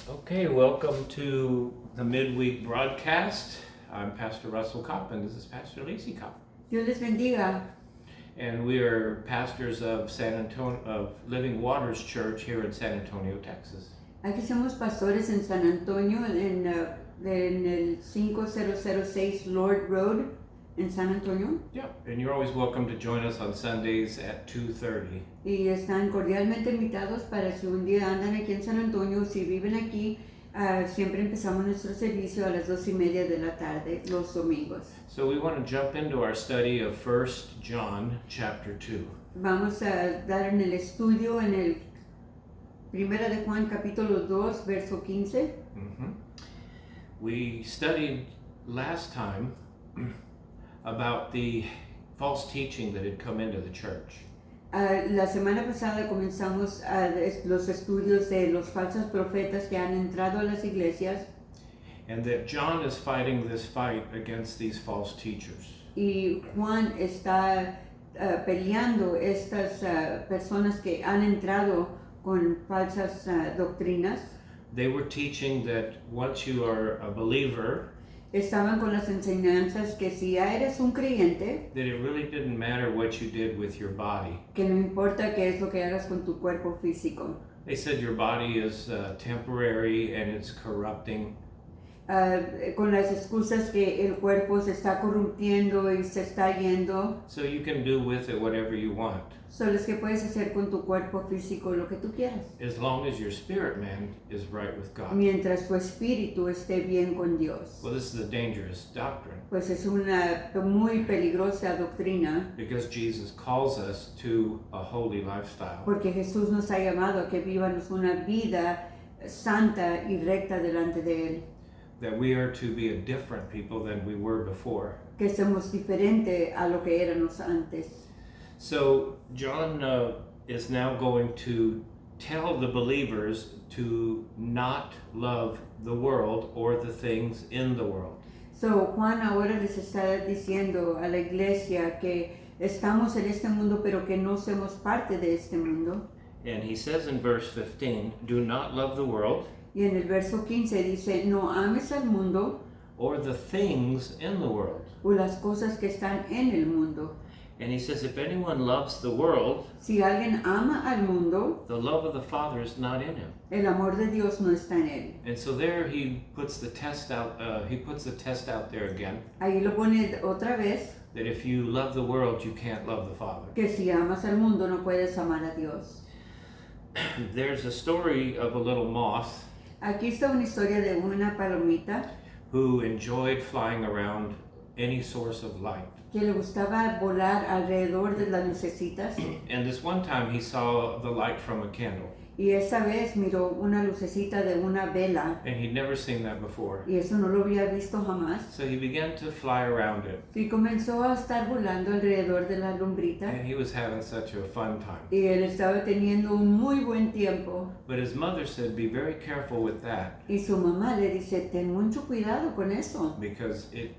Okay, welcome to the midweek broadcast. I'm Pastor Russell Kopp, and this is Pastor Lacey Kopp. Dios les bendiga. And we are pastors of Living Waters Church here in San Antonio, Texas. Aquí somos pastores en San Antonio, en el 5006 Lord Road en San Antonio. Yeah, and you're always welcome to join us on Sundays at 2:30. Y están cordialmente invitados para si un día andan aquí en San Antonio, si viven aquí, siempre empezamos nuestro servicio a las 2:30 de la tarde, los domingos. So we want to jump into our study of 1 John chapter 2. Vamos a dar en el estudio en el Primera de Juan capítulo 2, verso 15. Mm-hmm. We studied last time about the false teaching that had come into the church. La semana pasada comenzamos los estudios de los falsos profetas que han entrado a las iglesias. And that John is fighting this fight against these false teachers. Y Juan está peleando estas personas que han entrado con falsas doctrinas. They were teaching that once you are a believer, Estaban con las enseñanzas que si ya eres un creyente, that it really didn't matter what you did with your body. que no importa qué es lo que hagas con tu cuerpo físico. They said your body is temporary and it's corrupting. Con las excusas que el cuerpo se está corrompiendo y se está yendo. So you can do with it whatever you want. Solo es que puedes hacer con tu cuerpo físico lo que tú quieras. As long as your spirit man is right with God. Mientras tu espíritu esté bien con Dios. Well, this is a dangerous doctrine. Pues es una muy peligrosa doctrina. Because Jesus calls us to a holy lifestyle. Porque Jesús nos ha llamado a que vivamos una vida santa y recta delante de Él. That we are to be a different people than we were before. Que somos diferente a lo que éramos antes. So John is now going to tell the believers to not love the world or the things in the world. So Juan ahora les está diciendo a la iglesia que estamos en este mundo pero que no somos parte de este mundo. And he says in verse 15, do not love the world. Y en el verso 15 dice, no ames al mundo or the things in the world. O las cosas que están en el mundo. And he says, if anyone loves the world, si alguien ama al mundo, the love of the Father is not in him. El amor de Dios no está en él. And so there he puts the test out. He puts the test out there again. Ahí lo pone otra vez. That if you love the world, you can't love the Father. Que si amas al mundo, no puedes amar a Dios. There's a story of a little moth. Aquí está una historia de una palomita. Who enjoyed flying around any source of light. Que le gustaba volar alrededor de las lucecitas. And this one time he saw the light from a candle. Y esa vez miró una lucecita de una vela. And he'd never seen that before. Y eso no lo había visto jamás. So he began to fly around it. Y comenzó a estar volando alrededor de la lumbrita. And he was having such a fun time. Y él estaba teniendo un muy buen tiempo. But his mother said, be very careful with that. Y su mamá le dice, ten mucho cuidado con eso. Because it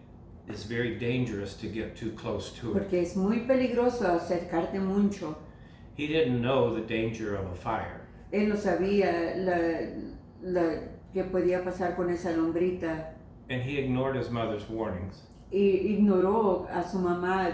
is very dangerous to get too close to it. Porque es muy peligroso acercarte mucho. He didn't know the danger of a fire. Él no sabía que podía pasar con esa lombrita. And he ignored his mother's warnings. Y ignoró a su mamá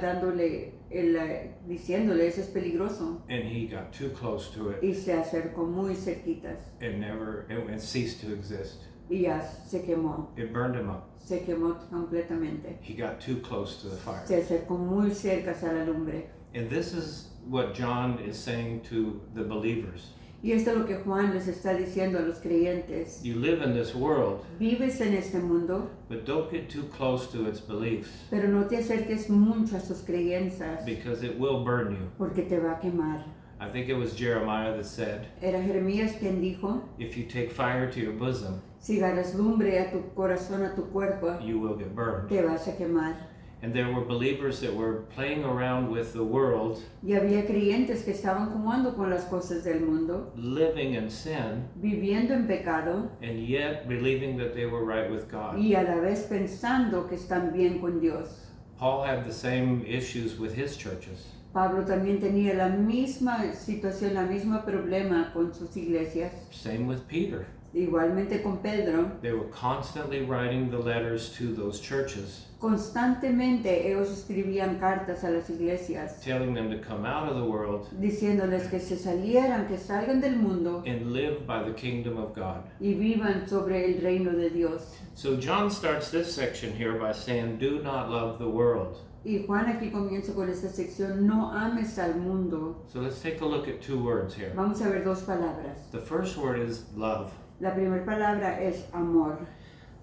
diciéndole eso es peligroso. And he got too close to it. Y se acercó muy cerquitas. And ceased to exist. Y ya se quemó. It burned him up. Se quemó completamente. He got too close to the fire. Se acercó muy cerca a la lumbre. And this is what John is saying to the believers. Y esto es lo que Juan les está diciendo a los creyentes. You live in this world, Vives en este mundo, but don't get too close to its beliefs. pero no te acerques mucho a sus creencias. Because it will burn you. Porque te va a quemar. I think it was Jeremiah that said, Era Jeremías quien dijo, if you take fire to your bosom, si agarras lumbre a tu corazón, a tu cuerpo, you will get burned. te vas a quemar. And there were believers that were playing around with the world, Y había creyentes que estaban jugando con las cosas del mundo, living in sin, viviendo en pecado, and yet believing that they were right with God. y a la vez pensando que están bien con Dios. Paul had the same issues with his churches. Pablo también tenía la misma situación, la misma problema con sus iglesias. Same with Peter. Igualmente con Pedro, They were constantly writing the letters to those churches, constantemente ellos escribían cartas a las iglesias telling them to come out of the world diciéndoles que se salieran, que salgan del mundo and live by the kingdom of God. y vivan sobre el reino de Dios. So John starts this section here by saying, do not love the world. Y Juan aquí comienza con esta sección, no ames al mundo. So let's take a look at two words here. Vamos a ver dos palabras. The first word is love. La primera palabra es amor.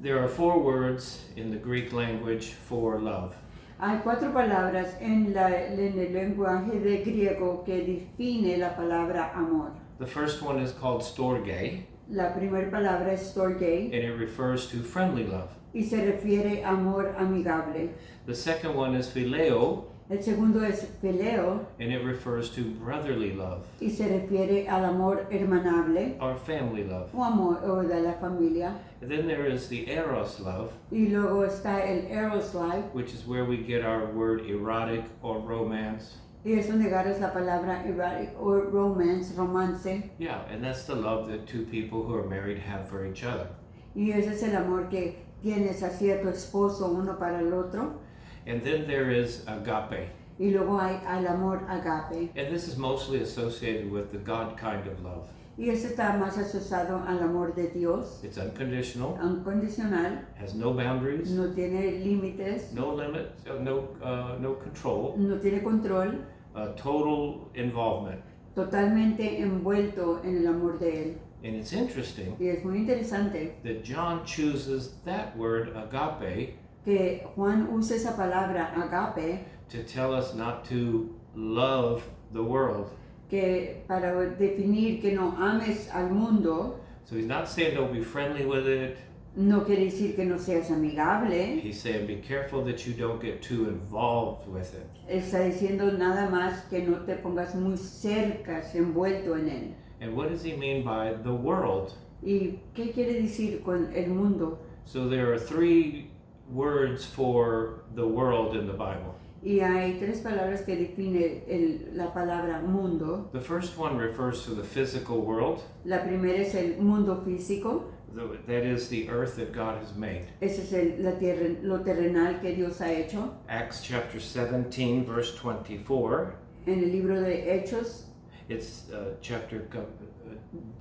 There are four words in the Greek language for love. Hay cuatro palabras en el lenguaje de griego que define la palabra amor. The first one is called storge, La primera palabra es storge and it refers to friendly love. y se refiere a amor amigable. The second one is phileo, El segundo es phileo and it refers to brotherly love y se refiere al amor hermanable or family love. o amor o de la familia. And then there is the eros love, Y luego está el eros life which is where we get our word erotic or romance. y es donde agarras la palabra erotic o romance. Yeah, and that's the love that two people who are married have for each other. Y ese es el amor que tienes hacia tu esposo uno para el otro. And then there is agape, Y luego hay al amor agape. and this is mostly associated with the God kind of love. Y ese está más asociado al amor de Dios, It's unconditional, incondicional, has no boundaries, no tiene límites, no limits, no control, no tiene control, total involvement. totalmente envuelto en el amor de Él. And it's interesting Y es muy interesante that John chooses that word agape que Juan use esa palabra agape, to tell us not to love the world. que para definir que no ames al mundo, So he's not saying don't be friendly with it. no quiere decir que no seas amigable. He's saying be careful that you don't get too involved with it. Está diciendo nada más que no te pongas muy cerca, envuelto en él. And what does he mean by the world? ¿Y qué quiere decir con el mundo? So there are three words for the world in the Bible. Y hay tres palabras que definen la palabra mundo. The first one refers to the physical world. La primera es el mundo físico. That is the earth that God has made. Ese es la tierra, lo terrenal que Dios ha hecho. Acts chapter 17, verse 24. En el libro de Hechos, It's chapter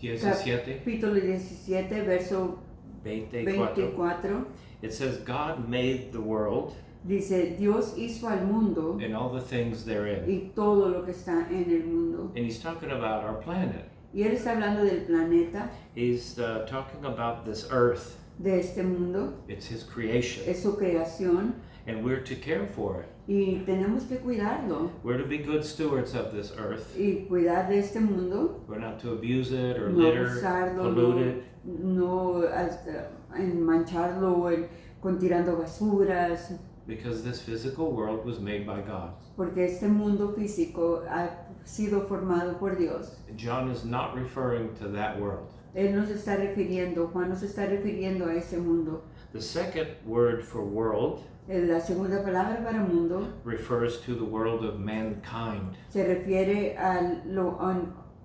17, capítulo 17, verso 24. 24, It says, God made the world dice, Dios hizo al mundo and all the things therein. y todo lo que está en el mundo. And he's talking about our planet. Y él está hablando del planeta, He's talking about this earth. de este mundo, It's his creation. es su creación And we're to care for it. y tenemos que cuidarlo We're to be good stewards of this earth. y cuidar de este mundo, We're not to abuse it or no litter, abusarlo, pollute it. no hasta en mancharlo con tirando basuras, Because this physical world was made by God. porque este mundo físico ha sido formado por Dios. John is not referring to that world. Él nos está refiriendo, Juan nos está refiriendo a ese mundo. The second word for world La segunda palabra para mundo refers to the world of mankind. se refiere a lo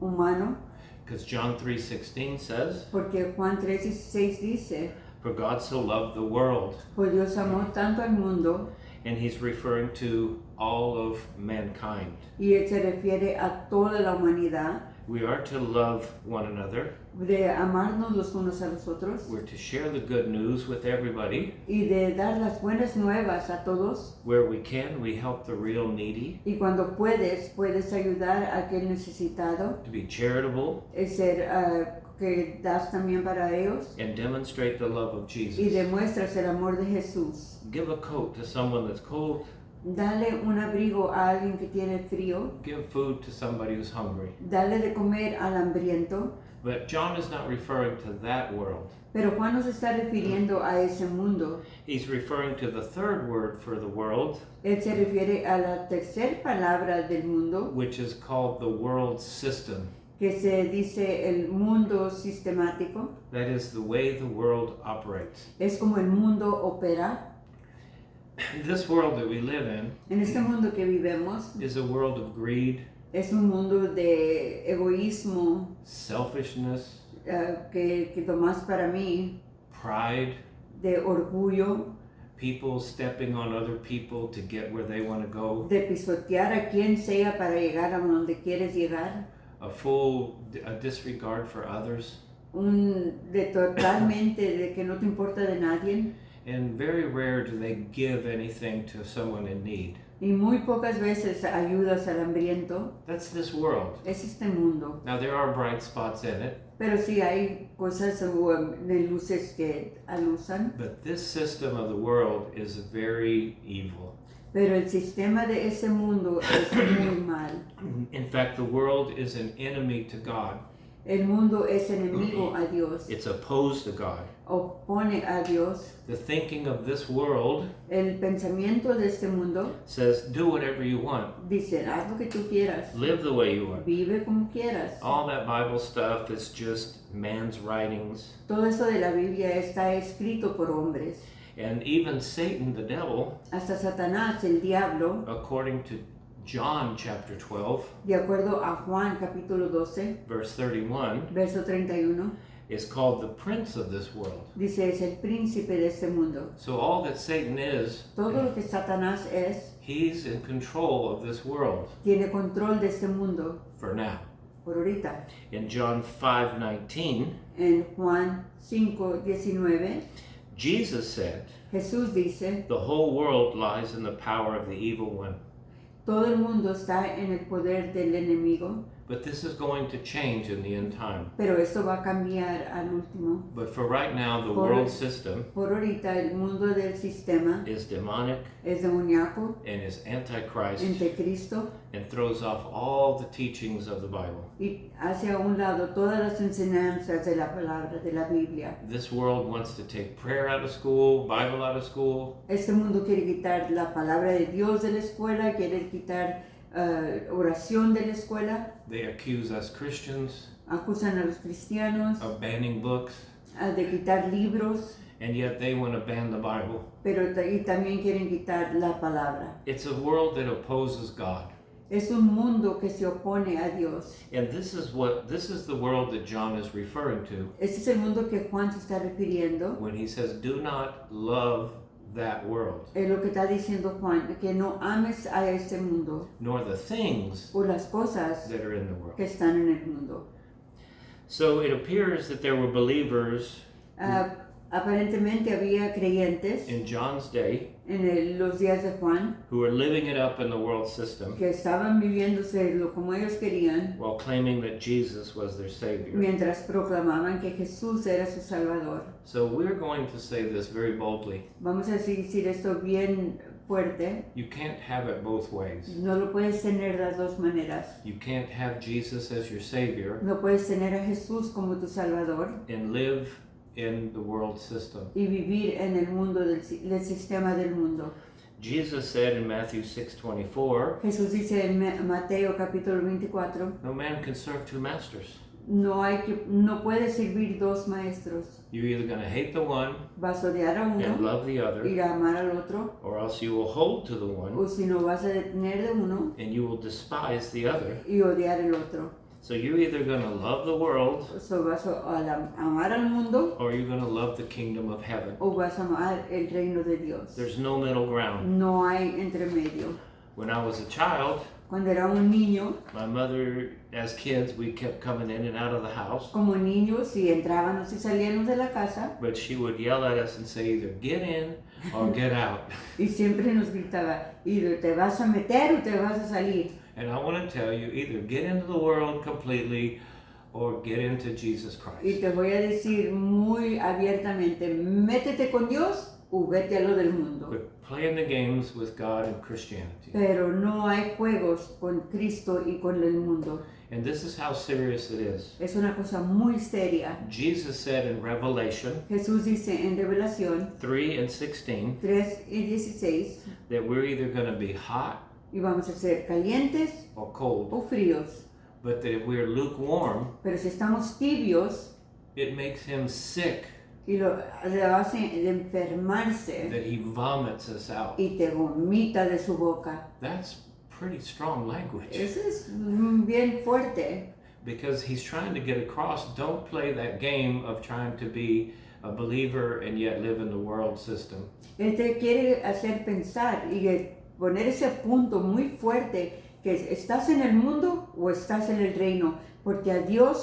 humano, Because John 3:16 says, porque Juan 3:16 dice, For God so loved the world. pues Dios amó tanto al mundo, And he's referring to all of mankind. y él se refiere a toda la humanidad, We are to love one another. de amarnos los unos a los otros We're to share the good news with everybody. y de dar las buenas nuevas a todos. Where we can, we help the real needy. Y cuando puedes ayudar a aquel necesitado, To be charitable es ser que das también para ellos and demonstrate the love of y Jesus. demuestras el amor de Jesús. Give a coat to someone that's cold. Dale un abrigo a alguien que tiene frío, Give food to somebody who's hungry. dale de comer al hambriento. But John is not referring to that world. Pero Juan nos está refiriendo a ese mundo. He's referring to the third word for the world, Él se refiere a la tercera palabra del mundo, which is called the world system. que se dice el mundo sistemático. That is the way the world operates. Es como el mundo opera. This world that we live in En este mundo que vivimos is a world of greed, es un mundo de egoísmo, selfishness, que tomás para mí, pride, de orgullo, people stepping on other people to get where they want to go, de pisotear a quien sea para llegar a donde quieres llegar, a disregard for others, de totalmente de que no te importa de nadie, and very rare do they give anything to someone in need. y muy pocas veces ayudas al hambriento. That's this world. Es este mundo. Now there are bright spots in it, Pero sí hay cosas de luces que alusan, but this system of the world is very evil. pero el sistema de ese mundo es muy mal. In fact, the world is an enemy to God. El mundo es enemigo a Dios, It's opposed to God. opone a Dios. The thinking of this world El pensamiento de este mundo says, do whatever you want, dice, haz lo que tú quieras, live the way you want. vive como quieras. All that Bible stuff is just man's writings. Todo eso de la Biblia está escrito por hombres. And even Satan, the devil, Hasta Satanás, el diablo, according to John chapter 12, de acuerdo a Juan capítulo 12, verse 31, verso 31, is called the prince of this world. dice, es el príncipe de este mundo. So all that Satan is, Todo lo que Satanás es, he's in control of this world tiene control de este mundo for now. por ahorita. In John 5:19, En Juan 5:19, Jesus said, Jesús dice, the whole world lies in the power of the evil one. todo el mundo está en el poder del enemigo, But this is going to change in the end time. pero esto va a cambiar al último. But for right now, the Por- world system Por ahorita el mundo del sistema is demonic es demoníaco, and is antichrist anticristo, and throws off all the teachings of the Bible. y hace a un lado todas las enseñanzas de la palabra, de la Biblia. This world wants to take prayer out of school, Bible out of school. Este mundo quiere quitar la palabra de Dios de la escuela, quiere quitar oración de la escuela, They accuse us Christians acusan a los cristianos of banning books, de quitar libros, and yet they want to ban the Bible. pero y también quieren quitar la palabra. It's a world that opposes God. Es un mundo que se opone a Dios. And this is the world that John is referring to Este es el mundo que Juan se está refiriendo. when he says, do not love that world, Es lo que está diciendo Juan, que no ames a este mundo nor the things o las cosas that are in the world. que están en el mundo. So it appears that there were believers Aparentemente había creyentes in John's day los días de Juan who were living it up in the world system que estaban viviéndose como ellos querían while claiming that Jesus was their Savior. mientras proclamaban que Jesús era su Salvador. So we're going to say this very boldly. Vamos a decir esto bien fuerte. You can't have it both ways. No lo puedes tener de las dos maneras. You can't have Jesus as your Savior No puedes tener a Jesús como tu Salvador and live in the world system. y vivir en el mundo del sistema del mundo. Jesus said in Matthew 6:24, Jesús dice en Mateo capítulo 24, no man can serve two masters. no puedes servir dos maestros. You're either going to hate the one Vas a odiar a and uno love the other, y amar al otro, or else you will hold to the one o si no vas a detener de uno and you will despise the other. y odiar el otro. So you're either going to love the world So vas a amar al mundo or you're going to love the kingdom of heaven. o vas a amar el reino de Dios. There's no middle ground. No hay entre medio. When I was a child, Cuando era un niño, my mother, as kids, we kept coming in and out of the house, como niños, si entrábamos y salíamos de la casa, but she would yell at us and say either get in or get out. y siempre nos gritaba, either te vas a meter o te vas a salir. And I want to tell you, either get into the world completely or get into Jesus Y Christ. te voy a decir muy abiertamente, métete con Dios o vete a lo del mundo. Quit playing the games with God and Christianity. Pero no hay juegos con Cristo y con el mundo. And this is how serious it is. Es una cosa muy seria. Jesus said in Revelation Jesús dice en Revelación 3:16 3:16, that we're either going to be hot y vamos a ser calientes or cold, o fríos. but that if we're lukewarm, Pero si estamos tibios it makes him sick, y le hace de enfermarse that he vomits us out. y te vomita de su boca. That's pretty strong language. Eso es bien fuerte. because he's trying to get across, don't play that game of trying to be a believer and yet live in the world system. Él te quiere hacer pensar y poner ese punto muy fuerte que estás en el mundo o estás en el reino, porque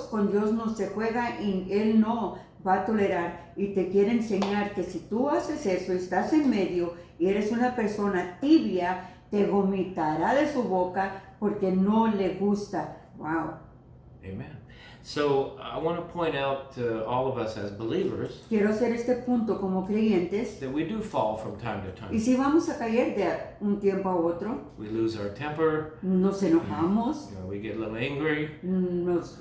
con Dios no se juega y Él no va a tolerar, y te quiere enseñar que si tú haces eso, estás en medio y eres una persona tibia, te vomitará de su boca porque no le gusta. Wow. Amen. So I want to point out to all of us as believers Quiero hacer este punto como creyentes, that we do fall from time to y time. si vamos a caer de un tiempo a otro, We lose our temper, nos enojamos, we get a little angry, nos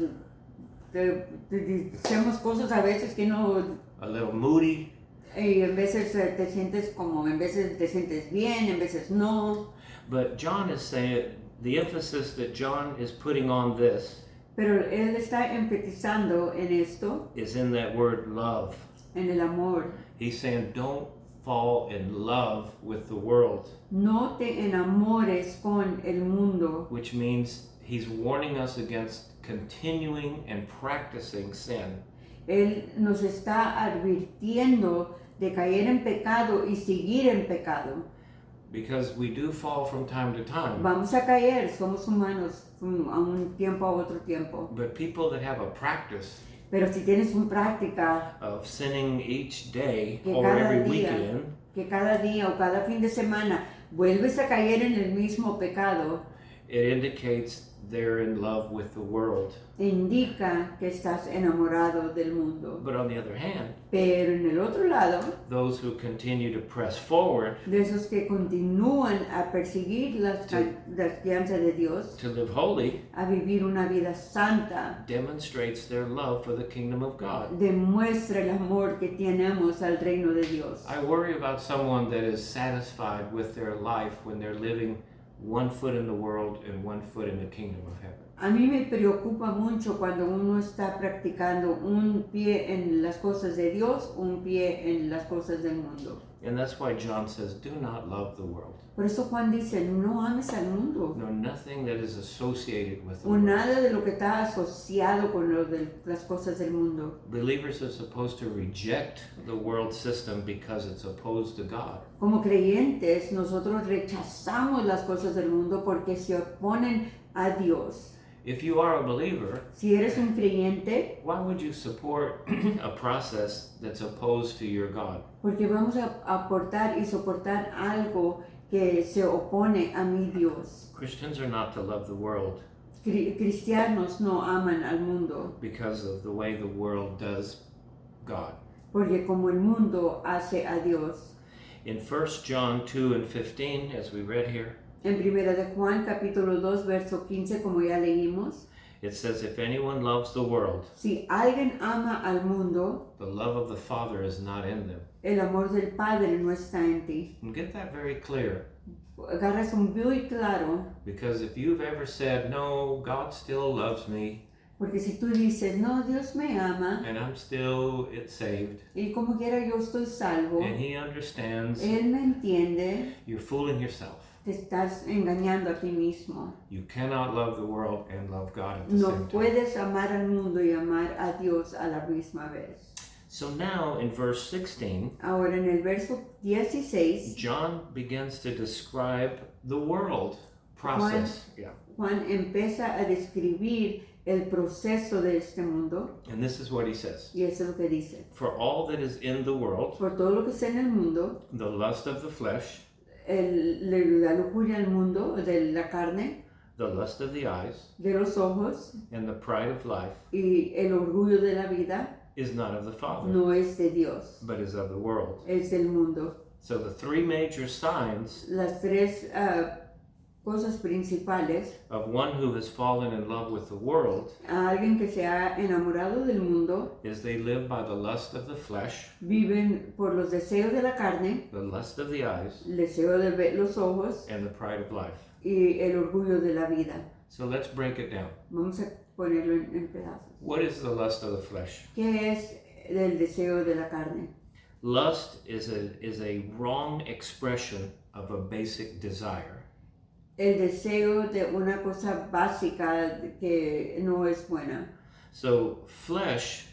hacemos cosas a veces que no, a little moody, y en veces te sientes como, en veces te sientes bien, en veces no, but John is saying the emphasis that John is putting on this pero él está enfatizando en esto, is in that word love. en el amor. He's saying don't fall in love with the world, No te enamores con el mundo, which means he's warning us against continuing and practicing sin. él nos está advirtiendo de caer en pecado y seguir en pecado. Because we do fall from time to time. Vamos a caer, somos humanos a un tiempo a otro tiempo. But people that have a practice Pero si tienes una práctica of sinning each day que or cada every día, weekend, que cada día o cada fin de semana vuelves a caer en el mismo pecado, it indicates they're in love with the world. indica que estás enamorado del mundo. But on the other hand, Pero en el otro lado, those who continue to press forward de esos que continúan a perseguir las guianzas de Dios, to live holy a vivir una vida santa, demonstrates their love for the kingdom of God. demuestra el amor que tenemos al reino de Dios. I worry about someone that is satisfied with their life when they're living one foot in the world and one foot in the kingdom of heaven. A mí me preocupa mucho cuando uno está practicando un pie en las cosas de Dios, un pie en las cosas del mundo. And that's why John says, do not love the world. Por eso Juan dice, no ames al mundo, No, nothing that is associated with the o world. nada de lo que está asociado con las cosas del mundo. Believers are supposed to reject the world system because it's opposed to God. Como creyentes, nosotros rechazamos las cosas del mundo porque se oponen a Dios. If you are a believer, Si eres un creyente, why would you support a process that's opposed to your God? porque vamos a aportar y soportar algo que se opone a mi Dios. Christians are not to love the world Cristianos no aman al mundo, because of the way the world does God. porque como el mundo hace a Dios. In 1 John 2 and 15, as we read here, En 1 de Juan capítulo 2 verso 15, como ya leímos, it says, if anyone loves the world, si alguien ama al mundo, the love of the Father is not in them. el amor del Padre no está en ti. And get that very clear. Agarras un muy claro, Because if you've ever said, no, God still loves me, porque si tú dices, no, Dios me ama, and I'm still saved, y como quiera yo estoy salvo, and He understands, Él me entiende, you're fooling yourself. te estás engañando a ti mismo. You cannot love the world and love God at the No same time. puedes amar al mundo y amar a Dios a la misma vez. So now in verse 16, Ahora en el verso 16, John begins to describe the world process. Yeah. Juan empieza a describir el proceso de este mundo, And this is what he says. y eso es lo que dice. For all that is in the world, Por todo lo que está en el mundo, the lust of the flesh, la lujuria del mundo, de la carne, the lust of the eyes, de los ojos and the pride of life y el orgullo de la vida, is not of the Father, no es de Dios, but is of the world. es del mundo. So the three major signs Las tres cosas principales of one who has fallen in love with the world a alguien que se ha enamorado del mundo, is they live by the lust of the flesh, viven por los deseos de la carne, the lust of the eyes, el deseo de ver los ojos and the pride of life. y el orgullo de la vida. So let's break it down. Vamos a ponerlo en pedazos. What is the lust of the flesh? ¿Qué es el deseo de la carne? Lust is a wrong expression of a basic desire. el deseo de una cosa básica que no es buena. So, flesh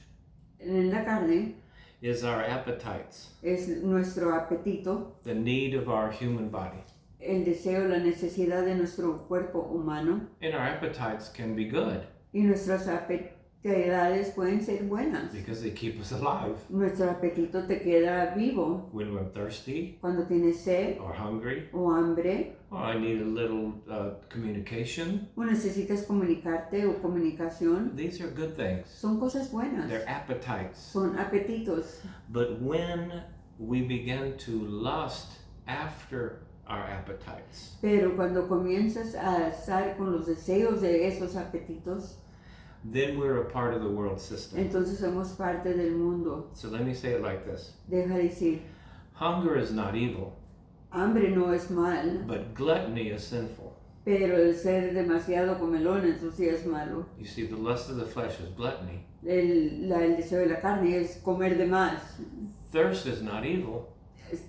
En la carne is our appetites, es nuestro apetito, the need of our human body. el deseo, la necesidad de nuestro cuerpo humano. And our appetites can be good Y nuestras apetitosidades pueden ser buenas. because they keep us alive. Nuestro apetito te queda vivo When we're thirsty cuando tienes sed or hungry, o hambre or I need a little communication, o necesitas comunicarte o comunicación. these are good things. Son cosas buenas, They're appetites. son apetitos. But when we begin to lust after our appetites, Pero cuando comienzas a estar con los deseos de esos apetitos, then we're a part of the world system. entonces somos parte del mundo. So let me say it like this. Deja de decir, Hunger is not evil, hambre no es mal, but gluttony is sinful. pero el ser demasiado comelón, eso sí es malo. You see, the lust of the flesh is gluttony. El deseo de la carne es comer de más. Thirst is not evil,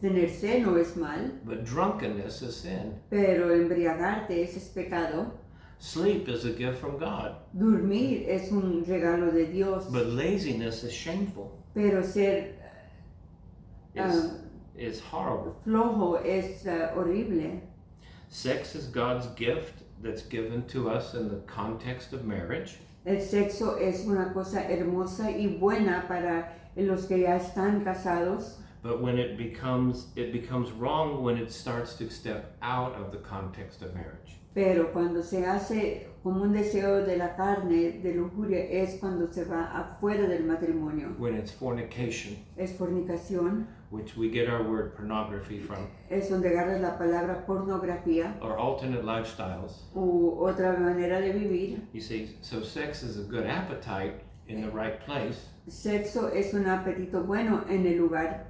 Tener sed no es mal, but drunkenness is sin. pero embriagarte ese es pecado. Sleep is a gift from God, Dormir es un regalo de Dios, but laziness is shameful. pero ser Is horrible. flojo es horrible. Sex is God's gift that's given to us in the context of marriage. El sexo es una cosa hermosa y buena para los que ya están casados, But when it becomes wrong when it starts to step out of the context of marriage. pero cuando se hace como un deseo de la carne, de lujuria, es cuando se va afuera del matrimonio. When it's fornication, Es fornicación, which we get our word pornography from, es donde agarras la palabra pornografía or alternate lifestyles. u otra manera de vivir. You see, so sex is a good appetite in the right place, Sexo es un apetito bueno en el lugar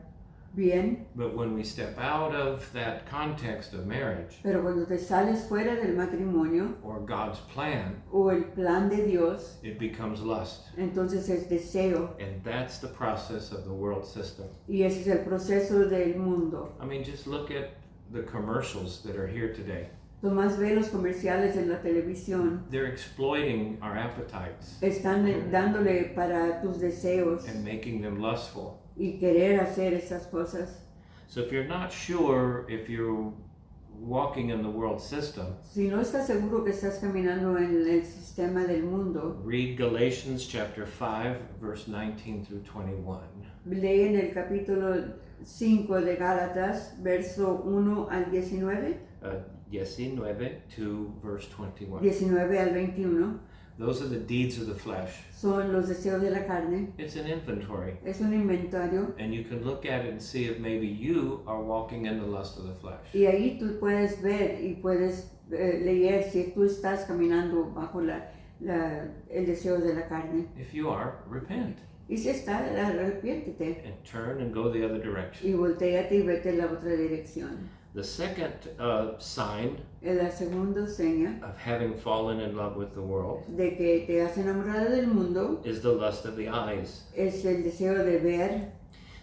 bien, but when we step out of that context of marriage pero cuando te sales fuera del matrimonio or God's plan, o el plan de Dios, it becomes lust. entonces es deseo. And that's the process of the world system. Y ese es el proceso del mundo. I mean, just look at the commercials that are here today. Tomás ve los comerciales en la televisión, They're exploiting our appetites están dándole para tus deseos and making them lustful. y querer hacer esas cosas. So if you're not sure if you're walking in the world system, Si no estás seguro que estás caminando en el sistema del mundo, read Galatians chapter 5, verse 19 through 21. lee en el capítulo 5 de Gálatas, verso 1 al 19, 19 to verse 21. 19 al 21, Those are the deeds of the flesh. son los deseos de la carne. It's an inventory. Es un inventario And you can look at it and see if maybe you are walking in the lust of the flesh. y ahí tú puedes ver y puedes leer si tú estás caminando bajo el deseo de la carne. If you are, repent Y si está, arrepiéntete and turn and go the other direction. y volteate y vete en la otra dirección. The second sign La segunda seña of having fallen in love with the world de que te has enamorado del mundo is the lust of the eyes. es el deseo de ver,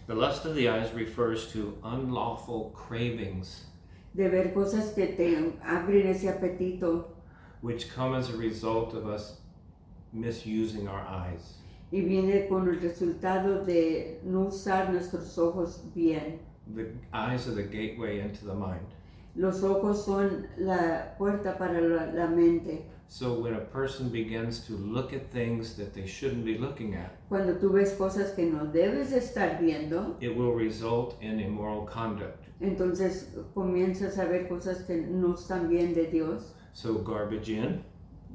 The lust of the eyes refers to unlawful cravings de ver cosas que te abren ese apetito which come as a result of us misusing our eyes. y viene con el resultado de no usar nuestros ojos bien. The eyes are the gateway into the mind. Los ojos son la puerta para la mente. So when a person begins to look at things that they shouldn't be looking at, Cuando tú ves cosas que no debes de estar viendo, it will result in immoral conduct. entonces comienzas a ver cosas que no están bien de Dios. So garbage in,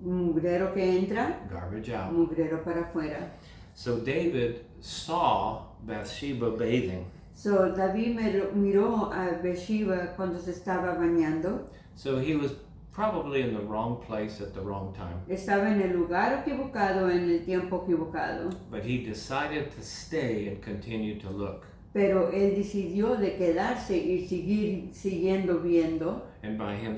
Mugrero que entra, garbage out. mugrero para afuera. So David saw Bathsheba bathing. So David miró a Bathsheba cuando se estaba bañando. So he was probably in the wrong place at the wrong time. Estaba en el lugar equivocado en el tiempo equivocado. But he decided to stay and continue to look. Pero él decidió de quedarse y seguir siguiendo viendo. And by him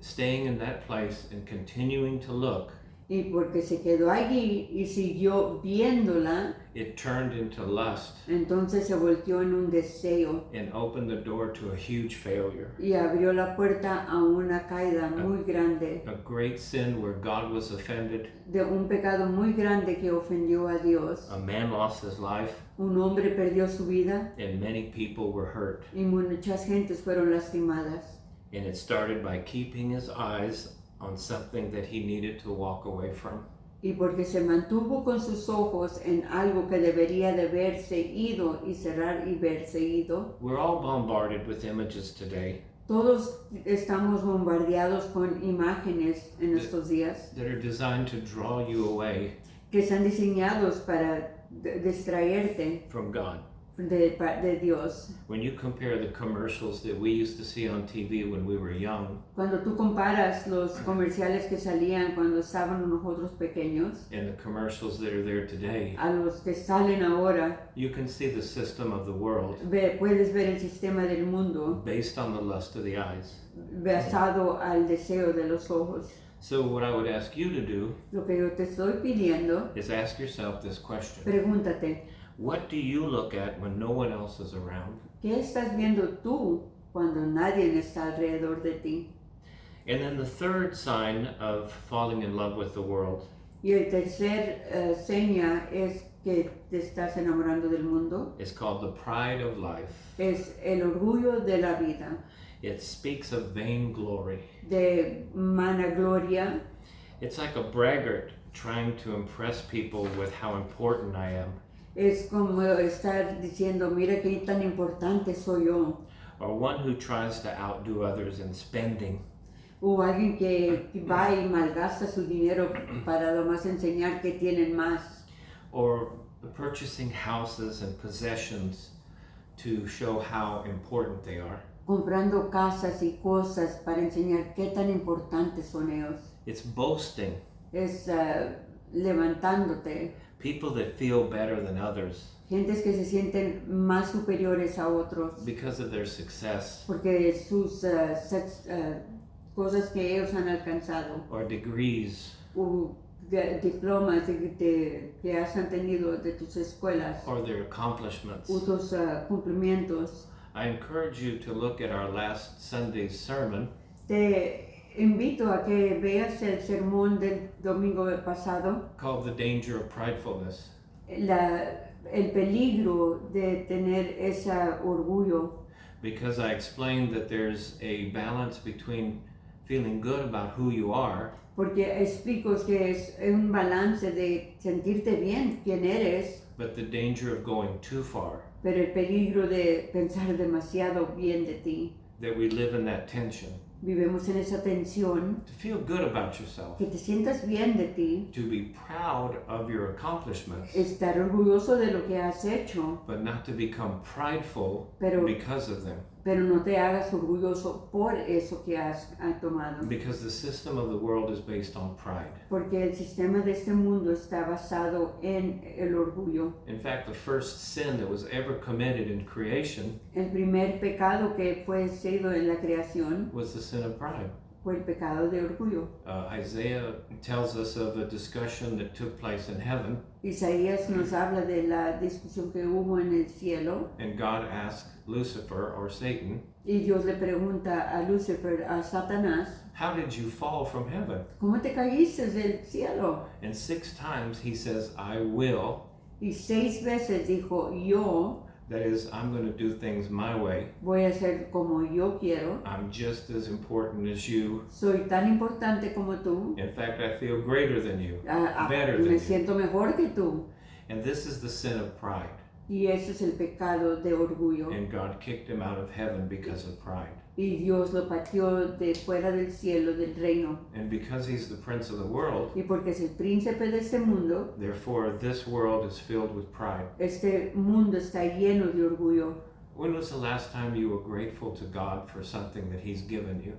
staying in that place and continuing to look, Y porque se quedó allí y siguió viéndola, it turned into lust entonces se volteó en un deseo and opened the door to a huge failure. y abrió la puerta a una caída muy grande, A great sin where God was offended. de un pecado muy grande que ofendió a Dios. A man lost his life, Un hombre perdió su vida and many people were hurt. y muchas gentes fueron lastimadas. And it started by keeping his eyes on something that he needed to walk away from. Y porque se mantuvo con sus ojos en algo que debería de verse ido y cerrar y verse ido. We're all bombarded with images today Todos estamos bombardeados con imágenes en estos días that are designed to draw you away que están diseñados para distraerte from God. de Dios. When you compare the commercials that we used to see on TV when we were young Cuando tú comparas los comerciales que salían cuando estábamos nosotros pequeños and the commercials that are there today, a los que salen ahora, you can see the system of the world puedes ver el sistema del mundo based on the lust of the eyes. basado al deseo de los ojos. So what I would ask you to do Lo que yo te estoy pidiendo, is ask yourself this question. pregúntate, What do you look at when no one else is around? ¿qué estás viendo tú cuando nadie está alrededor de ti? And then the third sign of falling in love with the world Y el tercer seña es que te estás enamorando del mundo, is called the pride of life. es el orgullo de la vida, It speaks of vainglory. de vanagloria. It's like a braggart trying to impress people with how important I am, Es como estar diciendo, mira qué tan importante soy yo. or one who tries to outdo others in spending, O alguien que va y malgasta su dinero para nomás enseñar que tienen más. or purchasing houses and possessions to show how important they are. Comprando casas y cosas para enseñar qué tan importantes son ellos. It's boasting. Es levantándote. People that feel better than others Gentes que se sienten más superiores a otros because of their success porque sus cosas que ellos han alcanzado or degrees o diplomas que has tenido de tus escuelas or their accomplishments. o tus cumplimientos. I encourage you to look at our last Sunday's sermon Te invito a que veas el sermón del domingo pasado, called The Danger of Pridefulness. el peligro de tener ese orgullo, Because I explained that there's a balance between feeling good about who you are porque explico que es un balance de sentirte bien quién eres, but the danger of going too far, pero el peligro de pensar demasiado bien de ti. that we live in that tension. Vivimos en esa tensión, To feel good about yourself, que te sientas bien de ti, to be proud of your accomplishments, estar orgulloso de lo que has hecho, but not to become prideful Pero- because of them. pero no te hagas orgulloso por eso que has tomado. Because the system of the world is based on pride. Porque el sistema de este mundo está basado en el orgullo. In fact, the first sin that was ever committed in creation El primer pecado que fue sido en la creación was the sin of pride. fue el pecado de orgullo. Isaiah tells us of a discussion that took place in heaven, Isaías nos habla de la discusión que hubo en el cielo and God asked Lucifer, or Satan, y Dios le pregunta a Lucifer, a Satanás, "How did you fall from heaven?" ¿cómo te caíste del cielo? And 6 times he says, "I will." Y 6 veces dijo, yo That is, I'm going to do things my way. voy a hacer como yo quiero. I'm just as important as you. Soy tan importante como tú. In fact, I feel greater than you, Ah, better than me you. siento mejor que tú. And this is the sin of pride. Y ese es el pecado de orgullo. And God kicked him out of heaven because of pride. Y Dios lo pateó de fuera del cielo, del reino. And because he's the prince of the world, Y porque es el príncipe de este mundo, therefore this world is filled with pride. este mundo está lleno de orgullo. When was the last time you were grateful to God for something that he's given you?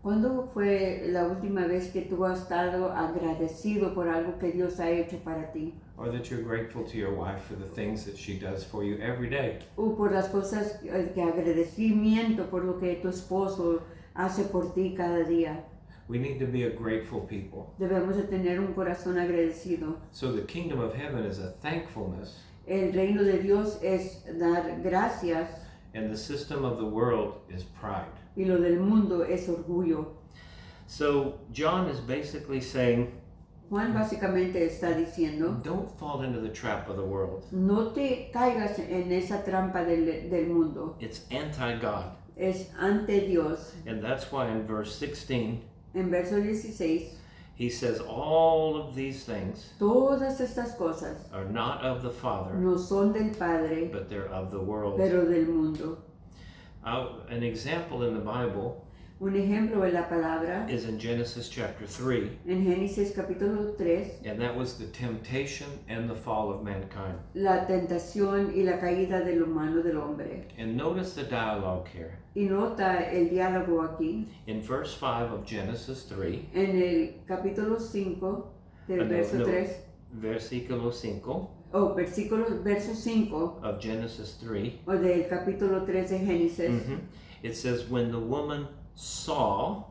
¿Cuándo fue la última vez que tú has estado agradecido por algo que Dios ha hecho para ti? Or that you're grateful to your wife for the things that she does for you every day? O por las cosas que agradecimiento por lo que tu esposo hace por ti cada día. We need to be a grateful people. Debemos de tener un corazón agradecido. So the kingdom of heaven is a thankfulness El reino de Dios es dar gracias and the system of the world is pride. y lo del mundo es orgullo. So John is basically saying, Juan básicamente está diciendo, don't fall into the trap of the world. no te caigas en esa trampa del mundo. It's anti-God. Es ante Dios. And that's why in verse 16, En verso 16, he says, all of these things todas estas cosas are not of the Father, no son del Padre, but they're of the world. pero del mundo. An example in the Bible Un ejemplo en la palabra is in Genesis chapter 3, en Génesis capítulo 3, and that was the temptation and the fall of mankind. la tentación y la caída del humano del hombre. And notice the dialogue here. Y nota el diálogo aquí In verse 5 of Genesis 3, en el capítulo 5 del verso 3, versículo 5 o verso 5 of Genesis 3, o del capítulo 3 de Génesis, it says, when the woman saw,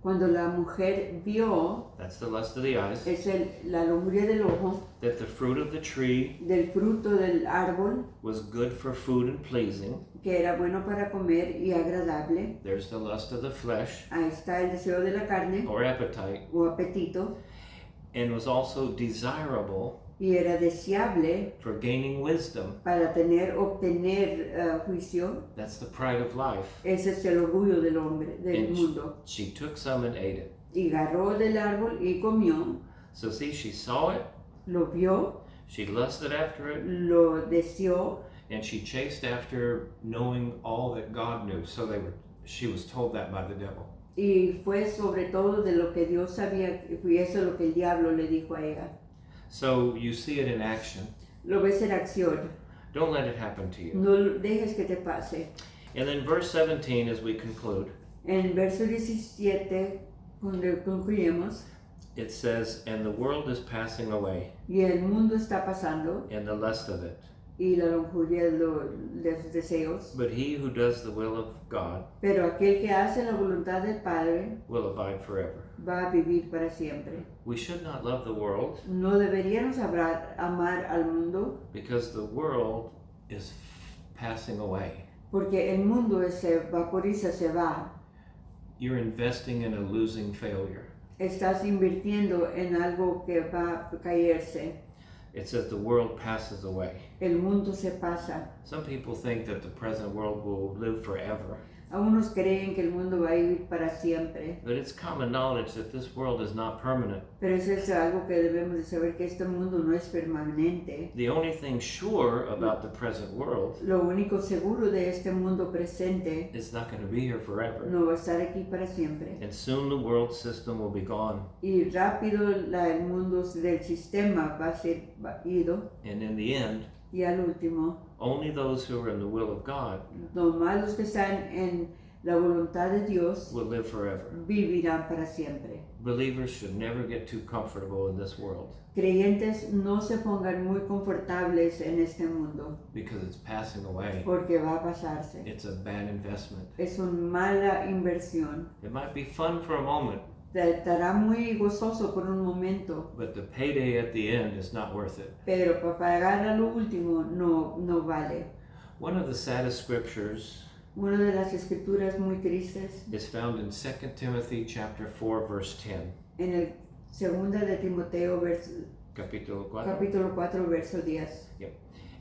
cuando la mujer vio, that's the lust of the eyes, es la lujuria del ojo, that the fruit of the tree del fruto del árbol, was good for food and pleasing, que era bueno para comer y agradable. there's the lust of the flesh Ahí está el deseo de la carne or appetite, o apetito, and was also desirable y era deseable for gaining wisdom. para obtener juicio. That's the pride of life. Ese es el orgullo del hombre, del And mundo. she took some and ate it. Y agarró del árbol y comió, So see, she saw it, lo vio, she lusted after it, lo deseó, and she chased after knowing all that God knew. So she was told that by the devil. y fue sobre todo de lo que Dios sabía, y eso es lo que el diablo le dijo a ella. So you see it in action. Lo ves en acción, Don't let it happen to you. no dejes que te pase. And then verse 17 as we conclude, En verso 17, cuando concluyemos, it says, and the world is passing away, y el mundo está pasando, and the lust of it. y la lujuria de los deseos, But he who does the will of God pero aquel que hace la voluntad del Padre will abide forever. va a vivir para siempre. We should not love the world No deberíamos amar al mundo, because the world is passing away. porque el mundo se vaporiza, se va. You're investing in a losing failure. Estás invirtiendo en algo que va a caerse. It says the world passes away. El mundo se pasa. Some people think that the present world will live forever, Algunos creen que el mundo va a vivir para siempre, but it's common knowledge that this world is not permanent. pero eso es algo que debemos de saber, que este mundo no es permanente. The only thing sure about the present world Lo único seguro de este mundo presente is not going to be here forever. no va a estar aquí para siempre. And soon the world system will be gone. Y rápido el mundo del sistema va a ser ido, And in the end, y al último, only those who are in the will of God nomás los que están en la voluntad de Dios will live forever. vivirán para siempre. Believers should never get too comfortable in this world Creyentes no se pongan muy confortables en este mundo, because it's passing away. porque va a pasarse. It's a bad investment. Es una mala inversión. It might be fun for a moment, Estará muy gozoso por un momento, but the payday at the end is not worth it. pero para pagar a lo último no vale. One of the saddest scriptures Una de las escrituras muy tristes is found in 2 Timothy chapter 4 verse 10. en el segunda de Timoteo Capítulo 4. capítulo 4 verso 10.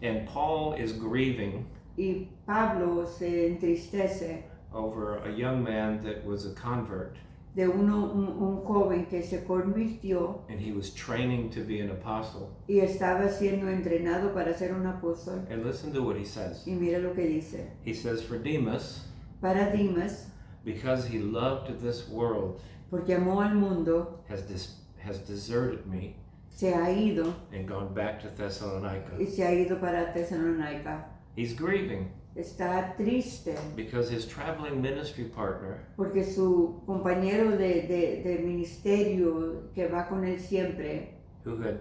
And Paul is grieving Y Pablo se entristece over a young man that was a convert, de un joven que se convirtió and he was training to be an apostle. y estaba siendo entrenado para ser un apóstol. And listen to what he says. Y mira lo que dice. He says, for Demas, Para Dimas, because he loved this world, porque amó al mundo, has deserted me se ha ido and gone back to Thessalonica. y se ha ido para Tesalónica. He's grieving Está triste because his traveling ministry partner, porque su compañero de ministerio que va con él siempre, who had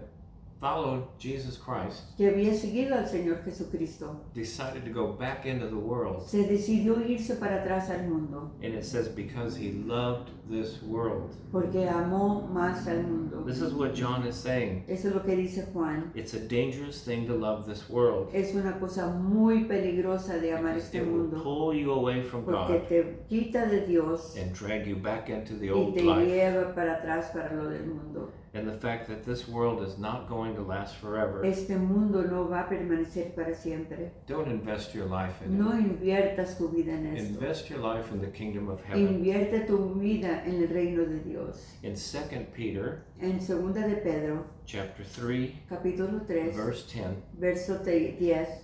followed Jesus Christ, que había seguido al Señor Jesucristo, decided to go back into the world. se decidió irse para atrás al mundo, And it says, because he loved this world. porque amó más al mundo. This is what John is saying. Eso es lo que dice Juan. It's a dangerous thing to love this world. Es una cosa muy peligrosa de amar Because este it will mundo, pull you away from porque God te quita de Dios and drag you back into the y old te life. lleva para atrás para lo del mundo. And the fact that this world is not going to last forever. Este mundo no va a permanecer para siempre. Don't invest your life in No it. inviertas tu vida en esto. Invest your life in the kingdom of heaven. Invierte tu vida en el reino de Dios. In 2 Peter En 2 de Pedro, chapter 3, capítulo 3, verse 10, verso 10,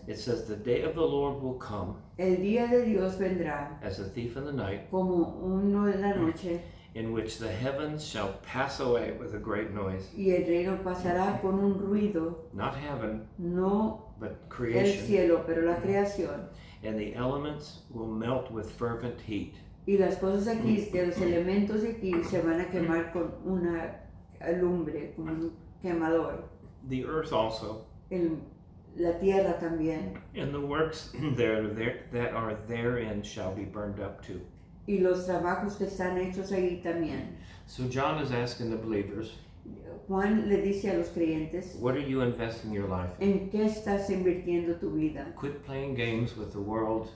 it says, the day of the Lord will come el día de Dios vendrá as a thief in the night, como uno de la noche, in which the heavens shall pass away with a great noise. y el reino pasará con un ruido, Not heaven, no but el creation. cielo, pero la creación. And the elements will melt with fervent heat. Y las cosas aquí, de los elementos de aquí, se van a quemar con una lumbre, con un quemador. The earth also, La tierra también. and the works that are therein shall be burned up too. Y los trabajos que están hechos ahí también. So John is asking the believers, Juan le dice a los creyentes, what are you investing your life in? ¿en qué estás invirtiendo tu vida? Quit playing games with the world.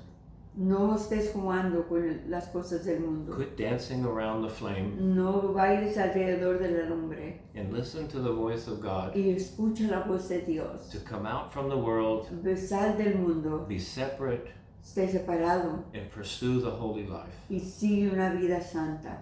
No estés jugando con las cosas del mundo. Quit dancing around the flame No bailes alrededor de la lumbre. and listen to the voice of God Y escucha la voz de Dios. to come out from the world, Sal del mundo, be separate, esté separado and pursue the holy life. y sigue una vida santa.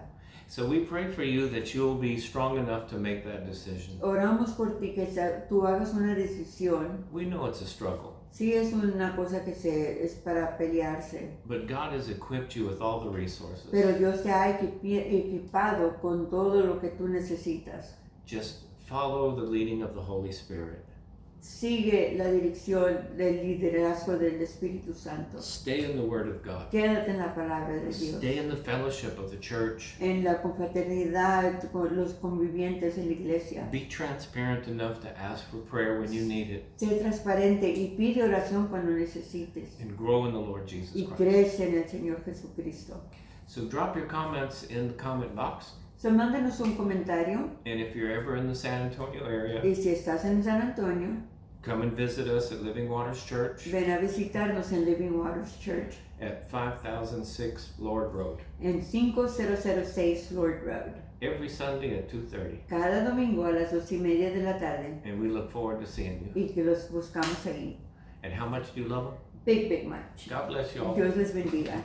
So we pray for you that you'll be strong enough to make that decision. Oramos por ti que tú hagas una decisión. We know it's a struggle, Sí es una cosa que es para pelearse, but God has equipped you with all the resources. pero Dios te ha equipado con todo lo que tú necesitas. Just follow the leading of the Holy Spirit. Sigue la dirección del liderazgo del Espíritu Santo. Stay in the Word of God. Quédate en la palabra de Dios. Stay in the fellowship of the church. En la confraternidad con los convivientes en la iglesia. Be transparent enough to ask for prayer when you need it. Sé transparente y pide oración cuando necesites. And grow in the Lord Jesus Y Christ. crece en el Señor Jesucristo. So drop your comments in the comment box. So, mándanos un comentario. And if you're ever in the San Antonio area, Y si estás en San Antonio, come and visit us at Living Waters Church ven a visitarnos en Living Waters Church at 5006 Lord Road. en 5006 Lord Road. Every Sunday at 2:30. Cada domingo a las 2:30 de la tarde. And we look forward to seeing you. Y que los buscamos ahí. And how much do you love them? Big much. God bless you all. Dios les bendiga.